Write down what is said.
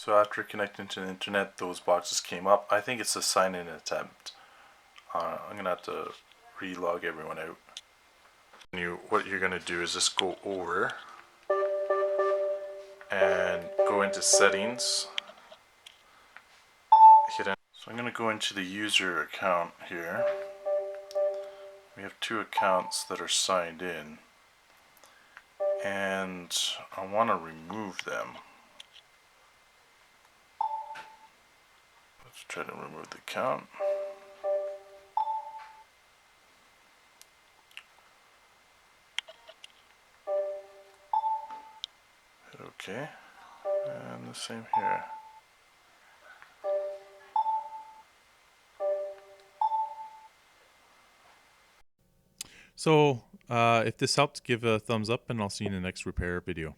So after connecting to the internet, those boxes came up. I think it's a sign-in attempt. I'm gonna have to relog everyone out. What you're gonna do is just go over and go into settings. So I'm gonna go into the user account here. We have two accounts that are signed in, and I want to remove them. Let's try to remove the account. Hit OK, and the same here. So if this helped, give a thumbs up, and I'll see you in the next repair video.